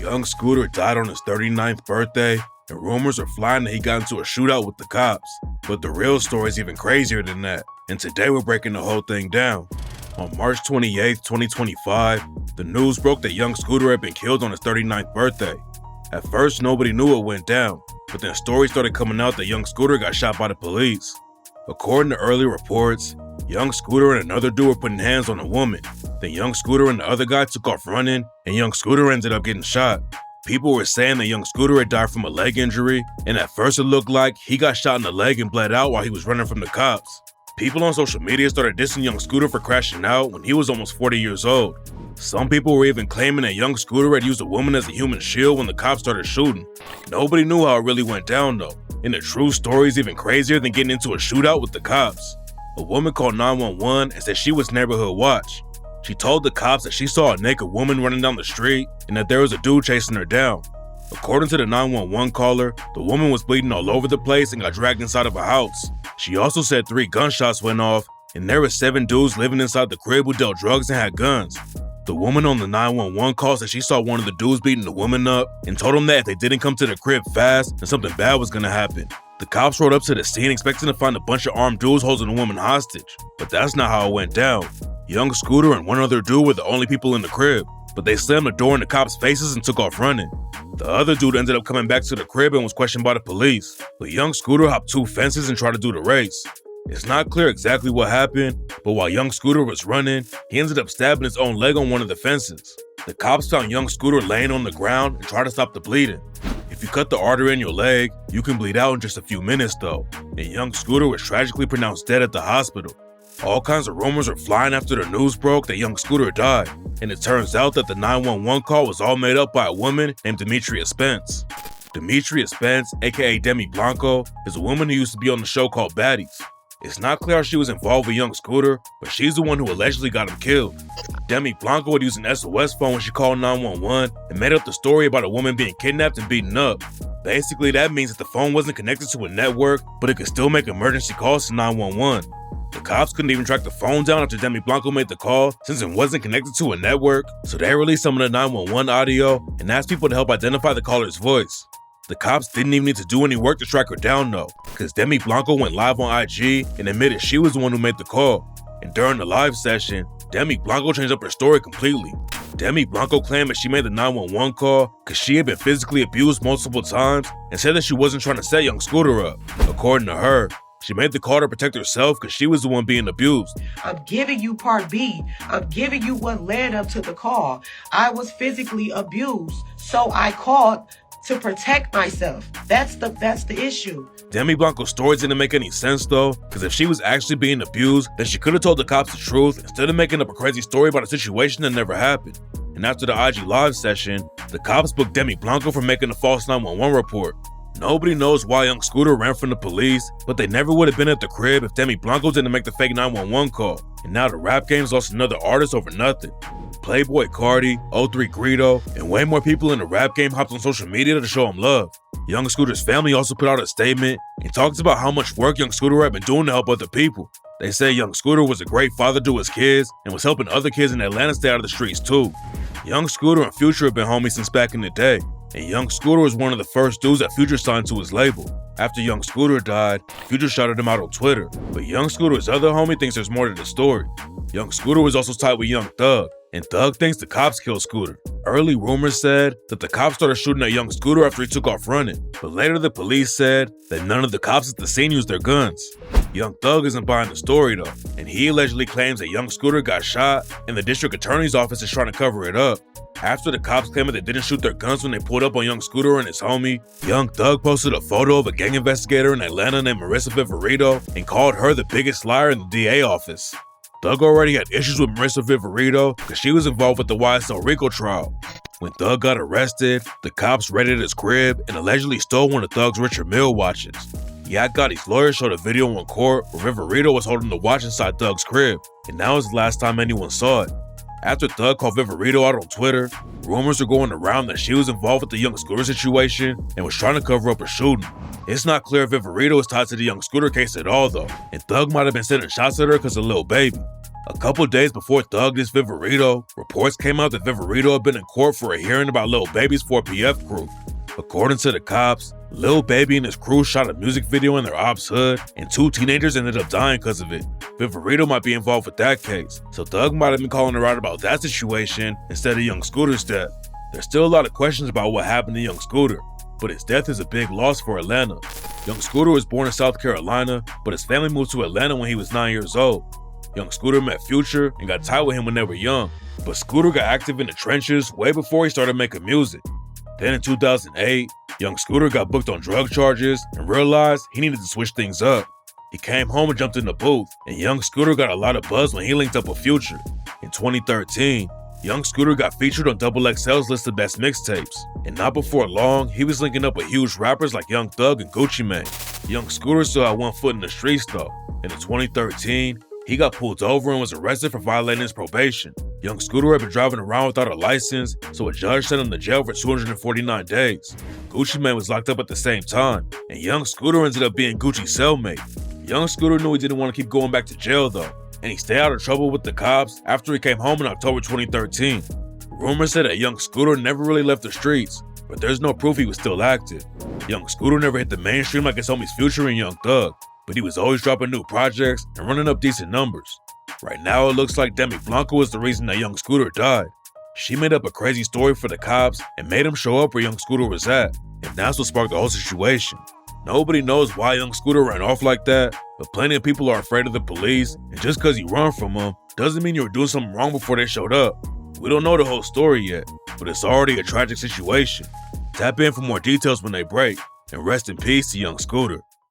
Young Scooter died on his 39th birthday, and rumors are flying that he got into a shootout with the cops. But the real story is even crazier than that, and today we're breaking the whole thing down. On March 28, 2025, the news broke that Young Scooter had been killed on his 39th birthday. At first, nobody knew what went down, but then stories started coming out that Young Scooter got shot by the police. According to early reports, Young Scooter and another dude were putting hands on a woman. Then Young Scooter and the other guy took off running, and Young Scooter ended up getting shot. People were saying that Young Scooter had died from a leg injury, and at first it looked like he got shot in the leg and bled out while he was running from the cops. People on social media started dissing Young Scooter for crashing out when he was almost 40 years old. Some people were even claiming that Young Scooter had used a woman as a human shield when the cops started shooting. Nobody knew how it really went down though, and the true story is even crazier than getting into a shootout with the cops. A woman called 911 and said she was neighborhood watch. She told the cops that she saw a naked woman running down the street and that there was a dude chasing her down. According to the 911 caller, the woman was bleeding all over the place and got dragged inside of a house. She also said 3 gunshots went off, and there were 7 dudes living inside the crib who dealt drugs and had guns. The woman on the 911 call said she saw one of the dudes beating the woman up and told them that if they didn't come to the crib fast, then something bad was gonna happen. The cops rode up to the scene expecting to find a bunch of armed dudes holding the woman hostage, but that's not how it went down. Young Scooter and one other dude were the only people in the crib, but they slammed the door in the cops' faces and took off running. The other dude ended up coming back to the crib and was questioned by the police, but Young Scooter hopped 2 fences and tried to do the race. It's not clear exactly what happened, but while Young Scooter was running, he ended up stabbing his own leg on one of the fences. The cops found Young Scooter laying on the ground and tried to stop the bleeding. If you cut the artery in your leg, you can bleed out in just a few minutes though, and Young Scooter was tragically pronounced dead at the hospital. All kinds of rumors were flying after the news broke that Young Scooter died, and it turns out that the 911 call was all made up by a woman named Demetria Spence. Demetria Spence, aka Demi Blanco, is a woman who used to be on the show called Baddies. It's not clear how she was involved with Young Scooter, but she's the one who allegedly got him killed. Demi Blanco would use an SOS phone when she called 911 and made up the story about a woman being kidnapped and beaten up. Basically, that means that the phone wasn't connected to a network, but it could still make emergency calls to 911. The cops couldn't even track the phone down after Demi Blanco made the call since it wasn't connected to a network, so they released some of the 911 audio and asked people to help identify the caller's voice. The cops didn't even need to do any work to track her down though, because Demi Blanco went live on IG and admitted she was the one who made the call. And during the live session, Demi Blanco changed up her story completely. Demi Blanco claimed that she made the 911 call because she had been physically abused multiple times and said that she wasn't trying to set Young Scooter up. According to her, she made the call to protect herself because she was the one being abused. I'm giving you part B. I'm giving you what led up to the call. I was physically abused, so I called to protect myself. That's the issue. Demi Blanco's story didn't make any sense though, because if she was actually being abused, then she could have told the cops the truth instead of making up a crazy story about a situation that never happened. And after the IG live session, the cops booked Demi Blanco for making a false 911 report. Nobody knows why Young Scooter ran from the police, but they never would have been at the crib if Demi Blanco didn't make the fake 911 call. And now the rap game's lost another artist over nothing. Playboy Cardi, 03 Greedo, and way more people in the rap game hopped on social media to show him love. Young Scooter's family also put out a statement and talks about how much work Young Scooter had been doing to help other people. They say Young Scooter was a great father to his kids and was helping other kids in Atlanta stay out of the streets too. Young Scooter and Future have been homies since back in the day, and Young Scooter was one of the first dudes that Future signed to his label. After Young Scooter died, Future shouted him out on Twitter, but Young Scooter's other homie thinks there's more to the story. Young Scooter was also tied with Young Thug, and Thug thinks the cops killed Scooter. Early rumors said that the cops started shooting at Young Scooter after he took off running, but later the police said that none of the cops at the scene used their guns. Young Thug isn't buying the story though, and he allegedly claims that Young Scooter got shot and the district attorney's office is trying to cover it up. After the cops claimed that they didn't shoot their guns when they pulled up on Young Scooter and his homie, Young Thug posted a photo of a gang investigator in Atlanta named Marissa Viverito and called her the biggest liar in the DA office. Thug already had issues with Marissa Viverito because she was involved with the YSL Rico trial. When Thug got arrested, the cops raided his crib and allegedly stole one of Thug's Richard Mille watches. Yak Gotti's lawyer showed a video in court where Viverito was holding the watch inside Thug's crib, and that was the last time anyone saw it. After Thug called Viverito out on Twitter, rumors are going around that she was involved with the Young Scooter situation and was trying to cover up a shooting. It's not clear if Viverito is tied to the Young Scooter case at all though, and Thug might have been sending shots at her because of Lil Baby. A couple days before Thug dissed Viverito, reports came out that Viverito had been in court for a hearing about Lil Baby's 4PF crew. According to the cops, Lil Baby and his crew shot a music video in their ops hood, and 2 teenagers ended up dying because of it. Viverito might be involved with that case, so Thug might have been calling her out about that situation instead of Young Scooter's death. There's still a lot of questions about what happened to Young Scooter, but his death is a big loss for Atlanta. Young Scooter was born in South Carolina, but his family moved to Atlanta when he was 9 years old. Young Scooter met Future and got tied with him when they were young, but Scooter got active in the trenches way before he started making music. Then in 2008, Young Scooter got booked on drug charges and realized he needed to switch things up. He came home and jumped in the booth, and Young Scooter got a lot of buzz when he linked up with Future. In 2013, Young Scooter got featured on XXL's list of best mixtapes, and not before long, he was linking up with huge rappers like Young Thug and Gucci Mane. Young Scooter still had one foot in the streets though, and in 2013, he got pulled over and was arrested for violating his probation. Young Scooter had been driving around without a license, so a judge sent him to jail for 249 days. Gucci Mane was locked up at the same time, and Young Scooter ended up being Gucci's cellmate. Young Scooter knew he didn't want to keep going back to jail though, and he stayed out of trouble with the cops after he came home in October 2013. Rumors said that Young Scooter never really left the streets, but there's no proof he was still active. Young Scooter never hit the mainstream like his homies Future and Young Thug, but he was always dropping new projects and running up decent numbers. Right now it looks like Demi Blanco is the reason that Young Scooter died. She made up a crazy story for the cops and made him show up where Young Scooter was at, and that's what sparked the whole situation. Nobody knows why Young Scooter ran off like that, but plenty of people are afraid of the police, and just because you run from them doesn't mean you were doing something wrong before they showed up. We don't know the whole story yet, but it's already a tragic situation. Tap in for more details when they break, and rest in peace to Young Scooter.